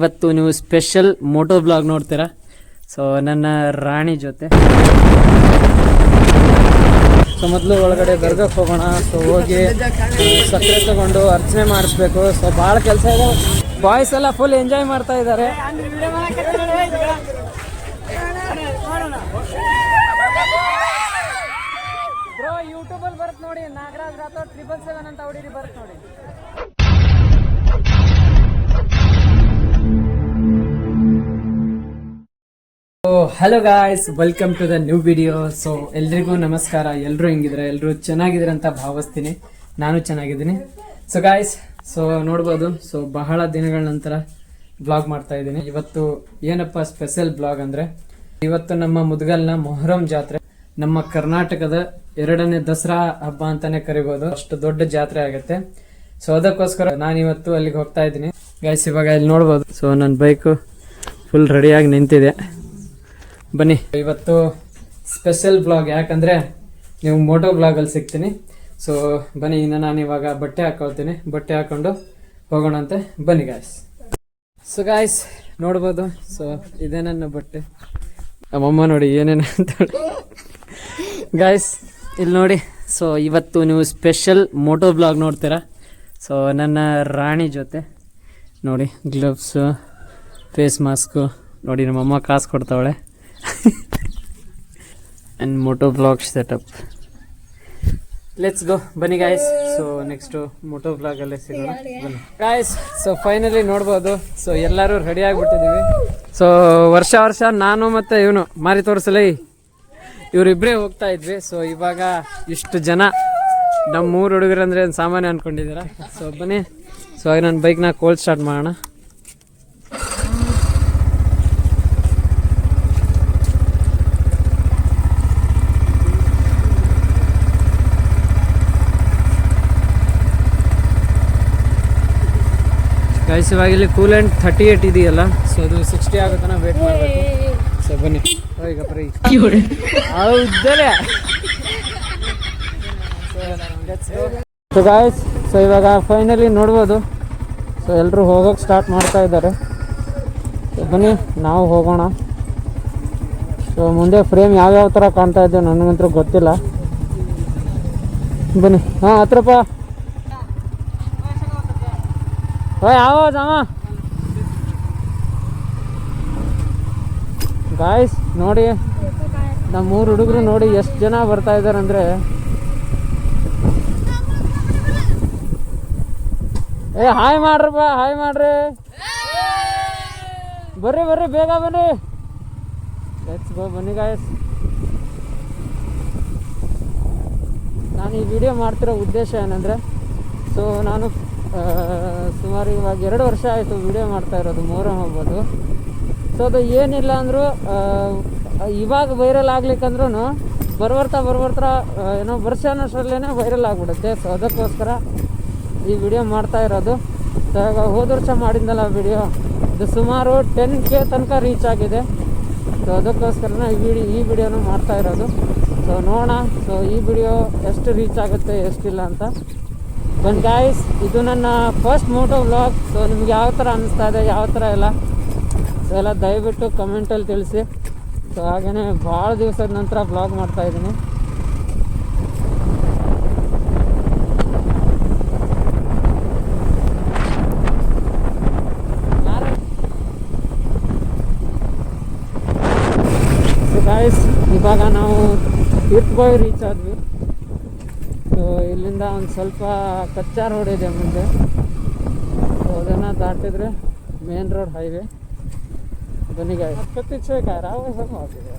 ಇವತ್ತು ನೀವು special Moto blog ನೋಡ್ತೀರಾ. ಸೊ ನನ್ನ ರಾಣಿ ಜೊತೆ ಸೊ ಮೊದಲು ಒಳಗಡೆ ದರ್ಗಕ್ಕೆ ಹೋಗೋಣ. ಸೊ ಹೋಗಿ ಸಕ್ಕರೆ ತಗೊಂಡು ಅರ್ಚನೆ ಮಾಡಿಸ್ಬೇಕು. ಸೊ ಭಾಳ ಕೆಲಸ ಇದೆ. ಬಾಯ್ಸ್ ಎಲ್ಲ ಫುಲ್ ಎಂಜಾಯ್ ಮಾಡ್ತಾ ಇದ್ದಾರೆ. ಬ್ರೋ ಯೂಟ್ಯೂಬಲ್ಲಿ ಬರುತ್ತೆ ನೋಡಿ, ನಾಗರಾಜ್ ರಾಥೋಡ್ 777 ಅಂತ ಹೊಡೀರಿ, ಬರುತ್ತೆ ನೋಡಿ. Hello guys, welcome to the new video. So ಎಲ್ರಿಗೂ ನಮಸ್ಕಾರ. ಎಲ್ಲರೂ ಹೆಂಗಿದ್ರೆ, ಎಲ್ಲರೂ ಚೆನ್ನಾಗಿದ್ರೆ ಅಂತ ಭಾವಿಸ್ತೀನಿ. ನಾನು ಚೆನ್ನಾಗಿದ್ದೀನಿ. ಸೊ ಗಾಯ್ಸ್, ಸೊ ನೋಡ್ಬೋದು, ಸೊ ಬಹಳ ದಿನಗಳ ನಂತರ ಬ್ಲಾಗ್ ಮಾಡ್ತಾ ಇದ್ದೀನಿ. ಇವತ್ತು ಏನಪ್ಪ ಸ್ಪೆಷಲ್ ಬ್ಲಾಗ್ ಅಂದ್ರೆ, ಇವತ್ತು ನಮ್ಮ ಮುದ್ಗಲ್ನ ಮೊಹರಂ ಜಾತ್ರೆ, ನಮ್ಮ ಕರ್ನಾಟಕದ 2ನೇ ದಸರಾ ಹಬ್ಬ ಅಂತಾನೆ ಕರಿಬಹುದು. ಅಷ್ಟು ದೊಡ್ಡ ಜಾತ್ರೆ ಆಗುತ್ತೆ. ಸೊ ಅದಕ್ಕೋಸ್ಕರ ನಾನು ಇವತ್ತು ಅಲ್ಲಿಗೆ ಹೋಗ್ತಾ ಇದ್ದೀನಿ. ಗಾಯ್ಸ್ ಇವಾಗ ಇಲ್ಲಿ ನೋಡ್ಬೋದು, ಸೊ ನನ್ನ ಬೈಕು ಫುಲ್ ರೆಡಿಯಾಗಿ ನಿಂತಿದೆ. ಬನ್ನಿ, ಇವತ್ತು ಸ್ಪೆಷಲ್ ಬ್ಲಾಗ್. ಯಾಕಂದರೆ ನೀವು ಮೋಟೋ ಬ್ಲಾಗಲ್ಲಿ ಸಿಗ್ತೀನಿ. ಸೊ ಬನ್ನಿ, ಇನ್ನು ನಾನು ಇವಾಗ ಬಟ್ಟೆ ಹಾಕೊಳ್ತೀನಿ. ಬಟ್ಟೆ ಹಾಕೊಂಡು ಹೋಗೋಣಂತೆ, ಬನ್ನಿ ಗಾಯ್ಸ್. ಸೊ ಗಾಯ್ಸ್ ನೋಡ್ಬೋದು, ಸೊ ಇದೇ ನನ್ನ ಬಟ್ಟೆ. ನಮ್ಮಮ್ಮ ನೋಡಿ ಏನೇನು ಅಂತ ಗಾಯ್ಸ್ ಇಲ್ಲಿ ನೋಡಿ. ಸೊ ಇವತ್ತು ನೀವು ಸ್ಪೆಷಲ್ ಮೋಟೋ ಬ್ಲಾಗ್ ನೋಡ್ತೀರಾ. ಸೊ ನನ್ನ ರಾಣಿ ಜೊತೆ ನೋಡಿ, ಗ್ಲವ್ಸು, ಫೇಸ್ ಮಾಸ್ಕು ನೋಡಿ, ನಮ್ಮಮ್ಮ ಕಾಸು ಕೊಡ್ತಾವಳೆ. And moto vlog setup. Let's go, ಬನ್ನಿ ಗಾಯ್ಸ್. ಸೊ ನೆಕ್ಸ್ಟು ಮೋಟೋ ಬ್ಲಾಗಲ್ಲೇ ಸಿಗೋಣ, ಬನ್ನಿ ಗಾಯ್ಸ್. ಸೊ ಫೈನಲಿ ನೋಡ್ಬೋದು, ಸೊ ಎಲ್ಲರೂ ರೆಡಿ ಆಗಿಬಿಟ್ಟಿದ್ದೀವಿ. ಸೊ ವರ್ಷ ನಾನು ಮತ್ತು ಇವನು ಮಾರಿ ತೋರಿಸಲೇ ಇವರಿಬ್ಬರೇ ಹೋಗ್ತಾ ಇದ್ವಿ. ಸೊ ಇವಾಗ ಇಷ್ಟು ಜನ, ನಮ್ಮ 3 ಹುಡುಗರು ಅಂದರೆ ಒಂದು ಸಾಮಾನ್ಯ ಅಂದ್ಕೊಂಡಿದ್ದೀರಾ. ಸೊ ಬನ್ನಿ, ಸೊ ಆಗ ನನ್ನ ಬೈಕ್ನ ಕೋಲ್ಡ್ ಸ್ಟಾರ್ಟ್ ಮಾಡೋಣ. ಗೈಸ್ ಇವಾಗ ಇಲ್ಲಿ ಕೂಲೆಂಟ್ 38 ಇದೆಯಲ್ಲ, ಸೊ ಅದು 60 ಆಗುತ್ತಾನ ವೇಟ್ ಮಾಡಬೇಕು. ಸೊ ಬನ್ನಿ ಈಗ ಬರೀ ಹೌದಲ್ಲ. ಸೊ ಗಾಯ್ಸ್, ಸೊ ಇವಾಗ ಫೈನಲಿ ನೋಡ್ಬೋದು, ಸೊ ಎಲ್ಲರೂ ಹೋಗೋಕೆ ಸ್ಟಾರ್ಟ್ ಮಾಡ್ತಾ ಇದ್ದಾರೆ. ಸೊ ಬನ್ನಿ ನಾವು ಹೋಗೋಣ. ಸೊ ಮುಂದೆ ಫ್ರೇಮ್ ಯಾವ್ಯಾವ ಥರ ಕಾಣ್ತಾ ಇದ್ದೇವೆ ನನಗಂತೂ ಗೊತ್ತಿಲ್ಲ. ಬನ್ನಿ. ಹಾಂ 10 ರೂಪಾಯಿ ಗಾಯ್ಸ್ ನೋಡಿ, ನಮ್ಮ 3 ಹುಡುಗರು ನೋಡಿ ಎಷ್ಟು ಜನ ಬರ್ತಾ ಇದ್ದಾರೆ ಅಂದರೆ, ಹಾಯ್ ಮಾಡ್ರಪ್ಪ, ಹಾಯ್ ಮಾಡ್ರಿ, ಬರ್ರಿ ಬೇಗ ಬನ್ನಿ. ಲೆಟ್ಸ್ ಗೋ, ಬನ್ನಿ ಗಾಯ್ಸ್. ನಾನು ಈ ವಿಡಿಯೋ ಮಾಡ್ತಿರೋ ಉದ್ದೇಶ ಏನಂದರೆ, ಸೊ ನಾನು ಸುಮಾರು ಇವಾಗ 2 ವರ್ಷ ಆಯಿತು ವಿಡಿಯೋ ಮಾಡ್ತಾ ಇರೋದು ಮೊಹರಂ ಹಬ್ಬದು. ಸೊ ಅದು ಏನಿಲ್ಲ ಅಂದರೂ ಇವಾಗ ವೈರಲ್ ಆಗ್ಲಿಕ್ಕಂದ್ರೂ ಬರ್ಬರ್ತಾ ಏನೋ ವರ್ಷ ಅನ್ನೋಷ್ಟರಲ್ಲೇ ವೈರಲ್ ಆಗಿಬಿಡುತ್ತೆ. ಸೊ ಅದಕ್ಕೋಸ್ಕರ ಈ ವಿಡಿಯೋ ಮಾಡ್ತಾ ಇರೋದು. ಸೊ ಇವಾಗ ಹೋದ ವರ್ಷ ಮಾಡಿದ್ನಲ್ಲ ವಿಡಿಯೋ, ಅದು ಸುಮಾರು 10K ತನಕ ರೀಚ್ ಆಗಿದೆ. ಸೊ ಅದಕ್ಕೋಸ್ಕರ ಈ ವಿಡಿಯೋನು ಮಾಡ್ತಾ ಇರೋದು. ಸೊ ನೋಡೋಣ, ಸೊ ಈ ವಿಡಿಯೋ ಎಷ್ಟು ರೀಚ್ ಆಗುತ್ತೆ ಎಷ್ಟಿಲ್ಲ ಅಂತ. ಬನ್ನಿ ಗಾಯ್ಸ್, ಇದು ನನ್ನ ಫಸ್ಟ್ ಮೋಟೋ ವ್ಲಾಗ್. ಸೊ ನಿಮ್ಗೆ ಯಾವ ಥರ ಅನ್ನಿಸ್ತಾ ಇದೆ, ಯಾವ ಥರ ಎಲ್ಲ, ಸೊ ಎಲ್ಲ ದಯವಿಟ್ಟು ಕಮೆಂಟಲ್ಲಿ ತಿಳಿಸಿ. ಸೊ ಹಾಗೆಯೇ ಭಾಳ ದಿವಸದ ನಂತರ ವ್ಲಾಗ್ ಮಾಡ್ತಾಯಿದ್ದೀನಿ. ಸೊ ಗಾಯ್ಸ್ ಇವಾಗ ನಾವು ತೀರ್ಥಗೋಯ್ ರೀಚ್ ಆದ್ವಿ. ಸೊ ಇಲ್ಲಿಂದ ಒಂದು ಸ್ವಲ್ಪ ಕಚ್ಚಾ ರೋಡ್ ಇದೆ ಮುಂದೆ. ಸೊ ಅದನ್ನು ದಾಟಿದ್ರೆ ಮೇನ್ ರೋಡ್ ಹೈವೇ. ಬನ್ನಿ ಗಾಯ್ಸ್, ಕತ್ತಿಚ್ಚೆ ರಾವ ಆಗ್ತಿದೆ.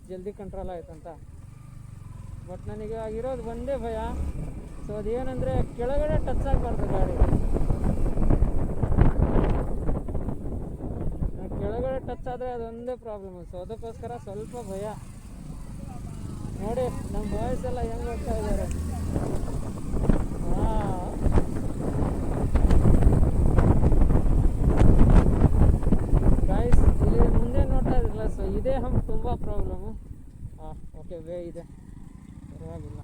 ಜಲ್ದಿ ಕಂಟ್ರೋಲ್ ಆಯ್ತಂತ. ಬಟ್ ನನಗೆ ಆಗಿರೋದು ಒಂದೇ ಭಯ. ಸೊ ಅದೇನಂದರೆ ಕೆಳಗಡೆ ಟಚ್ ಆಗಬಾರ್ದು ಗಾಡಿ. ಕೆಳಗಡೆ ಟಚ್ ಆದರೆ ಅದೊಂದೇ ಪ್ರಾಬ್ಲಮ್. ಸೊ ಅದಕ್ಕೋಸ್ಕರ ಸ್ವಲ್ಪ ಭಯ. ನೋಡಿ ನಮ್ಮ ಬಾಯ್ಸ್ ಎಲ್ಲ ಹೆಂಗೆ ಹೋಗ್ತಾ ಇದ್ದಾರೆ. ಗಾಯ್ಸ್ ಇಲ್ಲಿ ಮುಂದೆ ನೋಡ್ತಾ ಇದ್ರಲ್ಲ, ಸೊ ಇದೇ ಹಂಪ್ ತುಂಬ ಪ್ರಾಬ್ಲಮ್ಮು. ಓಕೆ, ವೇ ಇದೆ, ಪರವಾಗಿಲ್ಲ.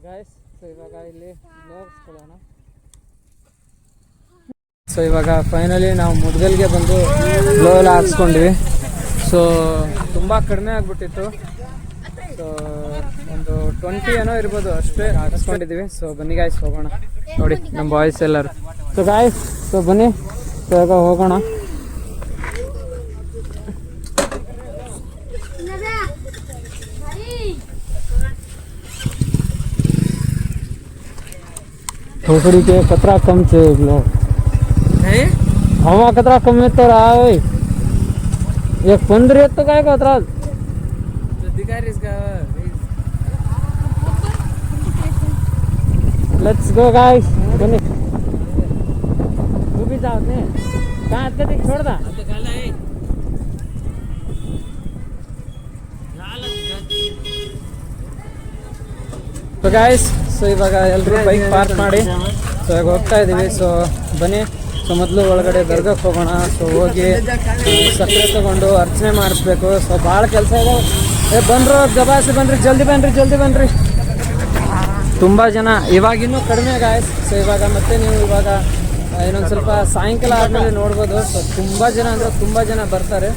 ಗಾಯ್ಸ್, ಸೊ ಇವಾಗ ಇಲ್ಲಿ ನೋಡ್ಸ್ಕೊಳ್ಳೋಣ. ಸೊ ಇವಾಗ ಫೈನಲಿ ನಾವು ಮುದ್ಗಲ್ಗೆ ಬಂದು ಗ್ಲೋ ಎಲ್ಲ ಹಾಕ್ಸ್ಕೊಂಡ್ವಿ. ಸೊ ತುಂಬ ಕಡಿಮೆ ಆಗಿಬಿಟ್ಟಿತ್ತು. ಸೊ ಒಂದು 20 ಏನೋ ಇರ್ಬೋದು, ಅಷ್ಟೇ ಹಾಕ್ಸ್ಕೊಂಡಿದ್ದೀವಿ. ಸೊ ಬನ್ನಿ ಗಾಯ್ಸ್ ಹೋಗೋಣ. ನೋಡಿ ನಮ್ಮ ಬಾಯ್ಸ್ ಎಲ್ಲರೂ. ಸೊ ಗಾಯ್ಸ್, ಸೊ ಬನ್ನಿ, ಸೊ ಇವಾಗ ಹೋಗೋಣ. खोपड़ी के खतरा कम से लोग हवा खतरा कम है तो रहा है। एक 15 तो काय का खतरा लेट्स गो गाइस. बने तू भी जाओ ने कहां अटके देख छोड़ दा तो गाइस. ಸೊ ಇವಾಗ ಎಲ್ಲರೂ ಬೈಕ್ ಪಾರ್ಕ್ ಮಾಡಿ ಸೊ ಇವಾಗ ಹೋಗ್ತಾ ಇದ್ದೀವಿ. ಸೊ ಬನ್ನಿ, ಸೊ ಮೊದಲು ಒಳಗಡೆ ದರ್ಗಕ್ಕೆ ಹೋಗೋಣ. ಸೊ ಹೋಗಿ ಸಕ್ಕರೆ ತಗೊಂಡು ಅರ್ಚನೆ ಮಾಡಿಸ್ಬೇಕು. ಸೊ ಭಾಳ ಕೆಲಸ ಇದೆ. ಬಂದರು ಗಬಾಸಿ ಬನ್ನಿರಿ, ಜಲ್ದಿ ಬನ್ನಿರಿ. ತುಂಬ ಜನ ಇವಾಗಿನ್ನೂ ಕಡಿಮೆ ಗಾಯ್ಸ್. ಸೊ ಇವಾಗ ಮತ್ತೆ ನೀವು ಇವಾಗ ಇನ್ನೊಂದು ಸ್ವಲ್ಪ ಸಾಯಂಕಾಲ ಆದಮೇಲೆ ನೋಡ್ಬೋದು. ಸೊ ತುಂಬ ಜನ ಅಂದರೆ ತುಂಬ ಜನ ಬರ್ತಾರೆ.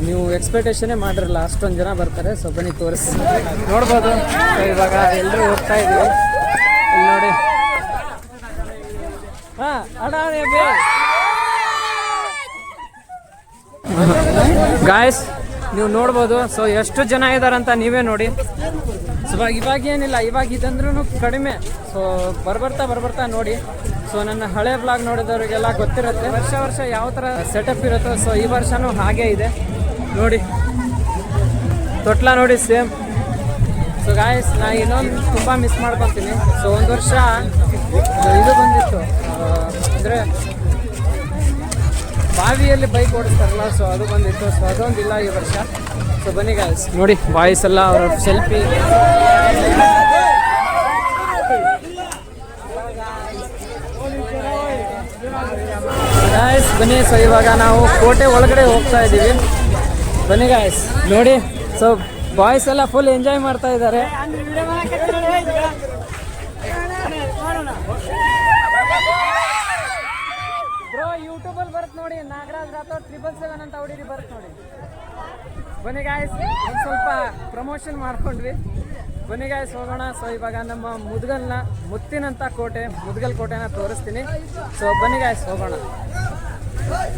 ನೀವು ಎಕ್ಸ್ಪೆಕ್ಟೇಷನ್ನೇ ಮಾಡಿರಲ್ಲ, ಅಷ್ಟೊಂದು ಜನ ಬರ್ತಾರೆ. ಸೊ ಬನ್ನಿ ತೋರಿಸ್ತೀನಿ, ನೋಡ್ಬೋದು. ಸೊ ಇವಾಗ ಎಲ್ಲರೂ ಹೋಗ್ತಾ ಇದ್ದೀವಿ. ಇಲ್ಲಿ ನೋಡಿ, ಗಾಯ್ಸ್ ನೀವು ನೋಡ್ಬೋದು. ಸೊ ಎಷ್ಟು ಜನ ಇದ್ದಾರಂತ ನೀವೇ ನೋಡಿ. ಸೊ ಇವಾಗ ಏನಿಲ್ಲ, ಇವಾಗ ಇದಂದ್ರೂ ಕಡಿಮೆ. ಸೊ ಬರ್ಬರ್ತಾ ನೋಡಿ. ಸೊ ನನ್ನ ಹಳೆ ಬ್ಲಾಗ್ ನೋಡಿದವರಿಗೆಲ್ಲ ಗೊತ್ತಿರುತ್ತೆ ವರ್ಷ ಯಾವ ಥರ ಸೆಟಪ್ ಇರುತ್ತೋ. ಸೊ ಈ ವರ್ಷನೂ ಹಾಗೇ ಇದೆ ನೋಡಿ. ತೊಟ್ಲ ನೋಡಿ ಸೇಮ್. ಸೊ ಗಾಯ್ಸ್, ನಾ ಇನ್ನೊಂದು ತುಂಬ ಮಿಸ್ ಮಾಡ್ಕೊತೀನಿ. ಸೊ ಒಂದು ವರ್ಷ ಇದು ಬಂದಿತ್ತು, ಅಂದರೆ ಬಾವಿಯಲ್ಲಿ ಬೈಕ್ ಓಡಿಸ್ತಾರಲ್ಲ, ಸೊ ಅದು ಬಂದಿತ್ತು. ಸೊ ಅದೊಂದಿಲ್ಲ ಈ ವರ್ಷ. ಸೊ ಬನ್ನಿ ಗಾಯ್ಸ್, ನೋಡಿ ಬಾಯ್ಸ್ ಎಲ್ಲ ಅವರ ಸೆಲ್ಫಿ. ಗಾಯ್ಸ್ ಬನ್ನಿ. ಸೊ ಇವಾಗ ನಾವು ಕೋಟೆ ಒಳಗಡೆ ಹೋಗ್ತಾ ಇದ್ದೀವಿ. ಬನ್ನಿ ಗಾಯ್ಸ್ ನೋಡಿ. ಸೊ ಬಾಯ್ಸ್ ಎಲ್ಲ ಫುಲ್ ಎಂಜಾಯ್ ಮಾಡ್ತಾ ಇದ್ದಾರೆ. ಬ್ರೋ ಯೂಟ್ಯೂಬಲ್ಲಿ ಬರುತ್ತೆ ನೋಡಿ, ನಾಗರಾಜ್ ರಾಥೋಡ್ 777 ಅಂತ ಹೊಡೀರಿ, ಬರುತ್ತೆ ನೋಡಿ. ಬನ್ನಿ ಗಾಯ್ಸ್, ಒಂದು ಸ್ವಲ್ಪ ಪ್ರಮೋಷನ್ ಮಾಡ್ಕೊಂಡ್ವಿ. ಬನ್ನಿ ಗಾಯ್ಸ್ ಹೋಗೋಣ. ಸೊ ಇವಾಗ ನಮ್ಮ ಮುತ್ತಿನಂಥ ಕೋಟೆ, ಮುದ್ಗಲ್ ಕೋಟೆನ ತೋರಿಸ್ತೀನಿ. ಸೊ ಬನ್ನಿ ಗಾಯ್ಸ್ ಹೋಗೋಣ.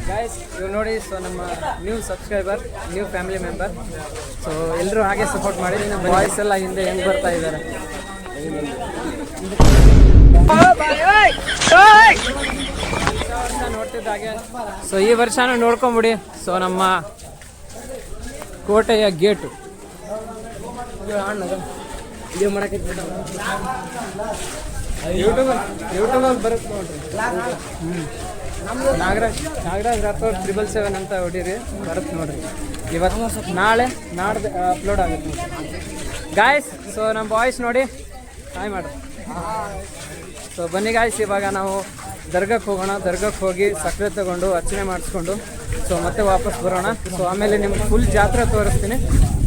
ಗಾಯ್ಸ್ ಇವ್ ನೋಡಿ, ಸೊ ನಮ್ಮ new subscriber, new family member. So ಎಲ್ಲರೂ ಹಾಗೆ ಸಪೋರ್ಟ್ ಮಾಡಿ. ನಮ್ಮ ಬಾಯ್ಸ್ ಎಲ್ಲ ಹಿಂದೆ ಹೆಂಗೆ ಬರ್ತಾ ಇದ್ದಾರೆ ವರ್ಷ ನೋಡ್ತಿದ್ದಾಗೆ. ಸೊ ಈ ವರ್ಷನೂ ನೋಡ್ಕೊಂಬಿಡಿ. ಸೊ ನಮ್ಮ ಕೋಟೆಯ ಗೇಟು ಯೂಟ್ಯೂಬಲ್ಲಿ ಬರುತ್ತೆ ನೋಡ್ರಿ. ನಾಗರಾಜ್ ರಾಥೋಡ್ 777 ಅಂತ ಹೊಡೀರಿ, ಬರುತ್ತೆ ನೋಡ್ರಿ. ಇವತ್ತು ನಾಡ್ದು ಅಪ್ಲೋಡ್ ಆಗುತ್ತೆ ಗಾಯ್ಸ್. ಸೊ ನಮ್ಮ ಬಾಯ್ಸ್ ನೋಡಿ ಹಾಯ್ ಮಾಡ್ರಿ. ಸೊ ಬನ್ನಿ ಗಾಯ್ಸ್, ಇವಾಗ ನಾವು ದರ್ಗಕ್ಕೆ ಹೋಗೋಣ. ದರ್ಗಕ್ಕೆ ಹೋಗಿ ಸಕ್ಕರೆ ತಗೊಂಡು ಅರ್ಚನೆ ಮಾಡಿಸ್ಕೊಂಡು ಸೊ ಮತ್ತೆ ವಾಪಸ್ ಬರೋಣ. ಸೊ ಆಮೇಲೆ ನಿಮ್ಗೆ ಫುಲ್ ಜಾತ್ರೆ ತೋರಿಸ್ತೀನಿ.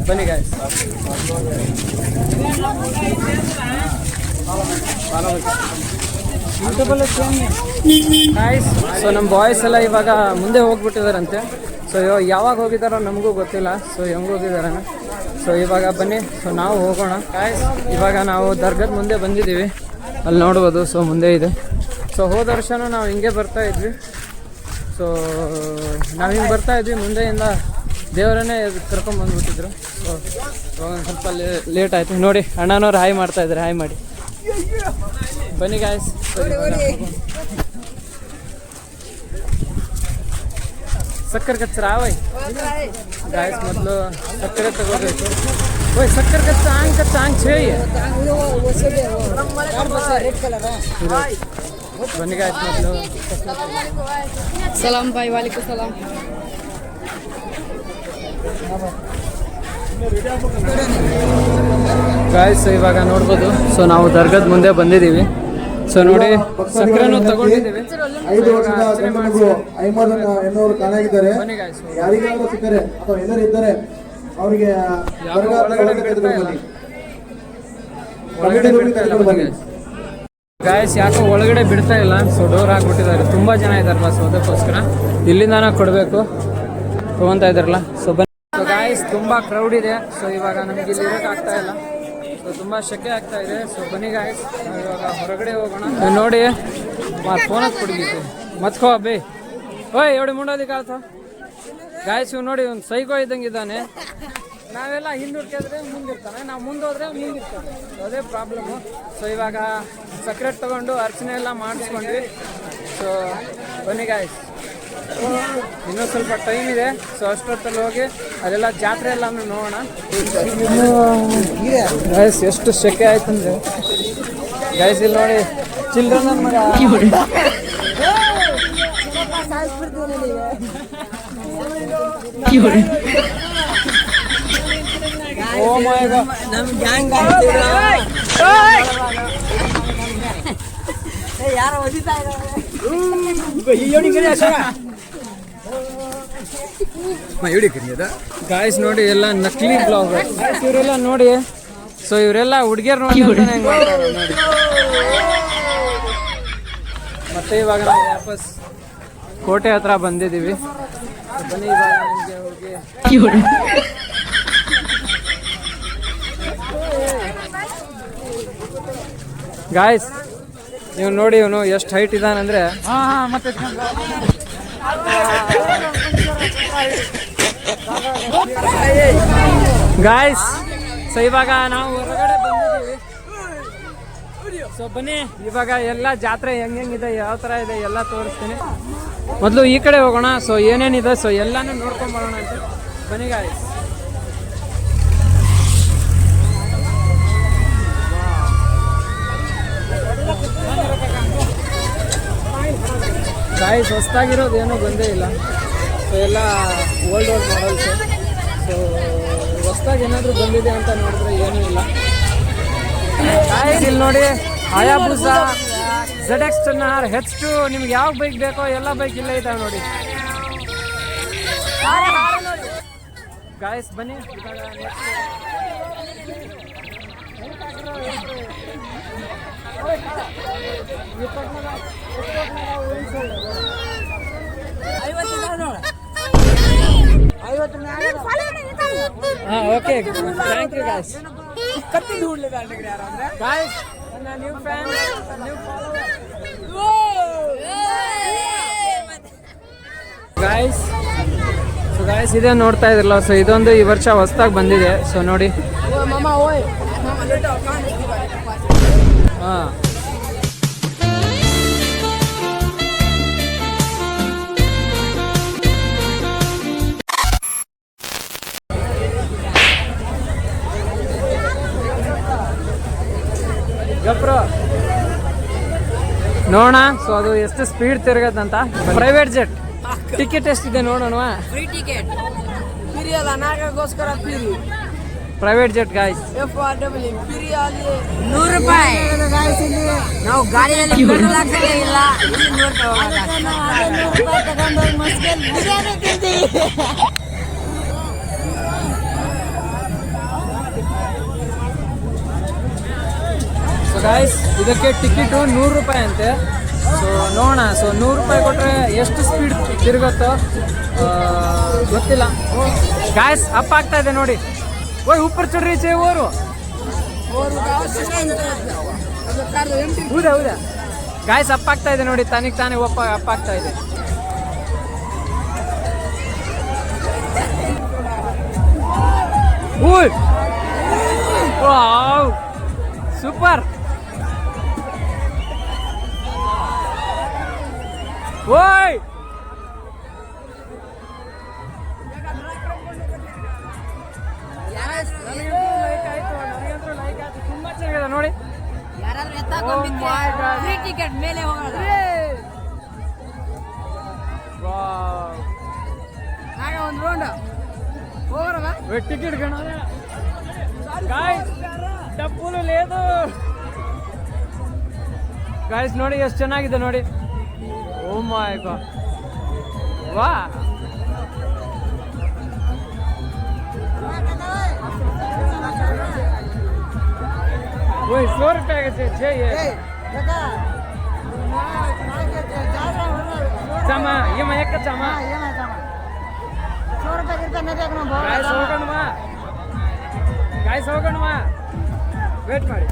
ಬನ್ನಿ ಗಾಯ್ಸ್. ಸೊ ನಮ್ಮ ಬಾಯ್ಸ್ ಎಲ್ಲ ಇವಾಗ ಮುಂದೆ ಹೋಗ್ಬಿಟ್ಟಿದಾರಂತೆ. ಸೊ ಯಾವಾಗ ಹೋಗಿದಾರೋ ನಮಗೂ ಗೊತ್ತಿಲ್ಲ. ಸೊ ಹೆಂಗೆ ಹೋಗಿದಾರ. ಸೊ ಇವಾಗ ಬನ್ನಿ, ಸೊ ನಾವು ಹೋಗೋಣ. ಇವಾಗ ನಾವು ದರ್ಗದ ಮುಂದೆ ಬಂದಿದ್ದೀವಿ, ಅಲ್ಲಿ ನೋಡ್ಬೋದು. ಸೊ ಮುಂದೆ ಇದೆ. ಸೊ ಹೋದ ವರ್ಷನೂ ನಾವು ಹಿಂಗೆ ಬರ್ತಾ ಇದ್ವಿ. ಸೊ ನಾವು ಹಿಂಗೆ ಬರ್ತಾ ಇದ್ವಿ, ಮುಂದೆಯಿಂದ ದೇವರನ್ನೇ ಕರ್ಕೊಂಡ್ಬಂದ್ಬಿಟ್ಟಿದ್ರು. ಸೊ ಒಂದು ಸ್ವಲ್ಪ ಲೇಟ್ ಆಯಿತು. ನೋಡಿ ಅಣ್ಣನವ್ರು ಹಾಯ್ ಮಾಡ್ತಾ ಇದ್ದಾರೆ, ಹಾಯ್ ಮಾಡಿ ಬನ್ನಿ ಗಾಯ್ಸ್. शक्कर कच्चा आवय गाइस, मतलब शक्कर तगोಬೇಕು. ओए शक्कर कच्चा आंग छे ये बनी गाइस. मतलब सलाम भाई, वालेकुम सलाम. ಗಾಯ್ಸ್ ಇವಾಗ ನೋಡ್ಬೋದು. ಸೊ ನಾವು ದರ್ಗದ ಮುಂದೆ ಬಂದಿದ್ದೀವಿ. ಸೊ ನೋಡಿ ಸಕ್ಕರೆನೂ ತಗೊಂಡಿದ್ದೀವಿ. 5 ವರ್ಷದ ಗಂಡು ಹೆಣ್ಣವರು ಕಾಣಾಗಿದ್ದಾರೆ. ಯಾರಿಗಾದ್ರೂ ಸಿಕ್ಕರೆ ಅಥವಾ ಎಲ್ಲರೂ ಇದ್ದಾರೆ ಅವರಿಗೆ ಗಾಯ್ಸ್ ಯಾಕೋ ಒಳಗಡೆ ಬಿಡ್ತಾ ಇಲ್ಲ. ಸೊ ಡೋರ್ ಹಾಕ್ಬಿಟ್ಟಿದ್ದಾರೆ. ತುಂಬಾ ಜನ ಇದಾರಲ್ಲ, ಸೊ ಅದಕ್ಕೋಸ್ಕರ ಇಲ್ಲಿಂದಾನ ಕೊಡಬೇಕು ತಗೊಂತಾ ಇದಾರಲ್ಲ. ಸೊ ಬನ್ನಿ ಗಾಯ್ಸ್, ತುಂಬಾ ಕ್ರೌಡ್ ಇದೆ. ಸೊ ಇವಾಗ ನಮಗೆ ಇಲ್ಲಿ ಇರೋಕೆ ಆಗ್ತಾ ಇಲ್ಲ. ಸೊ ತುಂಬ ಶೆಕೆ ಆಗ್ತಾ ಇದೆ. ಸೊ ಬನ್ನಿ ಗಾಯ್ಸ್, ನಾವು ಇವಾಗ ಹೊರಗಡೆ ಹೋಗೋಣ. ನೋಡಿ ಫೋನಾಗ ಕುಡಿಗಿತ್ತು ಮತ್ಕೋ ಬೇ. ಓಯ್ ಎವಡಿ ಮುಂಡೋದಿ ಕಾಳ್ತ ಗಾಯ್ಸ್. ಇವ್ ನೋಡಿ ಒಂದು ಸೈಕೋ ಇದ್ದಂಗೆ ಇದ್ದಾನೆ. ನಾವೆಲ್ಲ ಹಿಂದುಡ್ಕಿದ್ರೆ ಮುಂದಿರ್ತಾನೆ, ನಾವು ಮುಂದೋದ್ರೆ ಮುಂದಿರ್ತಾನೆ. ಅದೇ ಪ್ರಾಬ್ಲಮ್ಮು. ಸೊ ಇವಾಗ ಸಕ್ಕರೆ ತಗೊಂಡು ಅರ್ಚನೆ ಎಲ್ಲ ಮಾಡಿಸ್ಕೊಂಡ್ವಿ. ಸೊ ಬನ್ನಿ ಗಾಯ್ಸ್, ಇನ್ನೂ ಸ್ವಲ್ಪ ಟೈಮ್ ಇದೆ. ಸೊ ಅಷ್ಟೊತ್ತಲ್ಲಿ ಹೋಗಿ ಅಲ್ಲೆಲ್ಲ ಜಾತ್ರೆ ಎಲ್ಲ ನೋಡೋಣ. ಗೈಸ್ ಎಷ್ಟು ಶೆಕೆ ಆಯ್ತಂದ್ರೆ ಗೈಸ್ ಇಲ್ಲಿ ನೋಡಿ ಚಿಲ್ಡ್ರನ್ ಮಗ ಓ ಮೈ ಗಾಡ್, ನಮ್ಮ ಗ್ಯಾಂಗ್ ಯಾರು ಓದಿತಾ ಇದ್ದಾರೆ. ಗಾಯ್ಸ್ ನೋಡಿ ಎಲ್ಲ ನಕಲಿ ಬ್ಲಾಗರ್ ಇವರೆಲ್ಲ ನೋಡಿ. ಸೊ ಇವರೆಲ್ಲ ಹುಡುಗಿಯರು ನೋಡಿ ಹೆಂಗ್ ಮಾಡ್ತಾರೆ ನೋಡಿ. ಮತ್ತೆ ಇವಾಗ ನಾವು ವಾಪಸ್ ಕೋಟೆ ಹತ್ರ ಬಂದಿದ್ದೀವಿ. ಬನ್ನಿ ಇವಾಗ ನಿಮಗೆ ಹೋಗಿ ಗಾಯ್ಸ್ ನೀವು ನೋಡಿ ಇವನು ಎಷ್ಟು ಹೈಟ್ ಇದ್ದಾನಂದ್ರೆ. ಗಾಯ್ಸ್ ಸೊ ಇವಾಗ ನಾವು ಹೊರಗಡೆ ಬಂದಿದ್ದೀವಿ. ಸೊ ಬನ್ನಿ ಇವಾಗ ಎಲ್ಲ ಜಾತ್ರೆ ಹೆಂಗಿದೆ, ಯಾವ ಥರ ಇದೆ ಎಲ್ಲ ತೋರಿಸ್ತೀನಿ. ಮೊದಲು ಈ ಕಡೆ ಹೋಗೋಣ. ಸೊ ಏನೇನಿದೆ ಸೊ ಎಲ್ಲಾನು ನೋಡ್ಕೊಂಡು ಬರೋಣ ಅಂತ. ಬನ್ನಿ ಗಾಯ್ಸ್. ಗಾಯ್ಸ್ ಹೊಸ್ದಾಗಿರೋದು ಏನೂ ಬಂದೇ ಇಲ್ಲ. ಸೊ ಎಲ್ಲ ಓಲ್ಡ್ ಮಾಡಲ್ಸು. ಸೊ ಹೊಸ್ದಾಗಿ ಏನಾದರೂ ಬಂದಿದೆ ಅಂತ ನೋಡಿದ್ರೆ ಏನೂ ಇಲ್ಲ. ಗಾಯ್ಸ್ ಇಲ್ಲಿ ನೋಡಿ ಹಯಾಬುಸಾ ZX 10R H2 ನಿಮ್ಗೆ ಯಾವ ಬೈಕ್ ಬೇಕೋ ಎಲ್ಲ ಬೈಕ್ ಇಲ್ಲೇ ಇದ್ದಾವೆ ನೋಡಿ. ಗಾಯ್ಸ್ ಬನ್ನಿ okay thank you guys. Guys new fan new follower guys. So guys ಇದೇ ನೋಡ್ತಾ ಇದ್ರಲ್ಲ. ಸೊ ಇದೊಂದು ಈ ವರ್ಷ ಹೊಸದಾಗಿ ಬಂದಿದೆ. ಸೊ ನೋಡಿ ಹಾಂ ಗಪ್ರೋ ನೋಡೋಣ. ಸೊ ಅದು ಎಷ್ಟು ಸ್ಪೀಡ್ ತಿರುಗತ್ತಂತ. ಪ್ರೈವೇಟ್ ಜೆಟ್ ಟಿಕೆಟ್ ಎಷ್ಟಿದೆ ನೋಡೋಣ. ಫ್ರೀ ಟಿಕೆಟ್ ಫ್ರೀ ಅಲ್ಲ, ನಾಗಗೋಸ್ಕರ free. Private jet guys free ಅಲ್ಲಿ 100 ರೂಪಾಯಿ. ನಾವು ಗಾಡಿಯಲ್ಲಿ ಪೆಟ್ರೋಲ್ ಹಾಕ್ಸಲೇ ಇಲ್ಲ. ತಗೊಂಡೋಗಿ ಮಸ್ಕಲ್ಲಿ ಬಿರಿಯಾನಿ ತಿಂತೀವಿ. ಸೊ ಗಾಯ್ಸ್ ಇದಕ್ಕೆ ಟಿಕೆಟು 100 ರೂಪಾಯಿ ಅಂತೆ. ಸೊ ನೋಡೋಣ. ಸೊ 100 ರೂಪಾಯಿ ಕೊಟ್ಟರೆ ಎಷ್ಟು ಸ್ಪೀಡ್ ತಿರುಗುತ್ತೋ ಗೊತ್ತಿಲ್ಲ. ಗಾಯ್ಸ್ ಅಪ್ ಆಗ್ತಾ ಇದೆ ನೋಡಿ. ಓಯ್ ಉಪ್ಪರ್ ಚಡ್ರಿ ಚೇ ಓರು. ಹೌದಾ ಹೌದಾ ಗಾಯ್ಸ್ ಅಪ್ ಆಗ್ತಾ ಇದೆ ನೋಡಿ. ತನಿಗೆ ತಾನೇ ಅಪ್ ಆಗ್ತಾ ಇದೆ. Wow super. ಓಯ್ ತುಂಬಾ ಚೆನ್ನಾಗಿದೆ ನೋಡಿ. ಫ್ರೀ ಟಿಕೆಟ್ ಮೇಲೆ ಹೋಗೋಣ. ಒಂದು ರೌಂಡ್ ಹೋಗೋಣ. టికెట్ ಡಬ್ಬುಲು లేదు. ಗಾಯ್ಸ್ ನೋಡಿ ಎಷ್ಟು ಚೆನ್ನಾಗಿದೆ ನೋಡಿ. ಓ ಮೈ ಗಾಡ್ ವಾ. ಓಯ್ 100 ರೂಪಾಯಿ चाहिए ಚಮಾ ये मैं एक चमा 100 ರೂಪಾಯಿ ಇರ್ತಾನೆ ಗಾಯ್ಸ್ ಹೋಗೋಣವಾ ವೇಟ್ ಮಾಡಿ.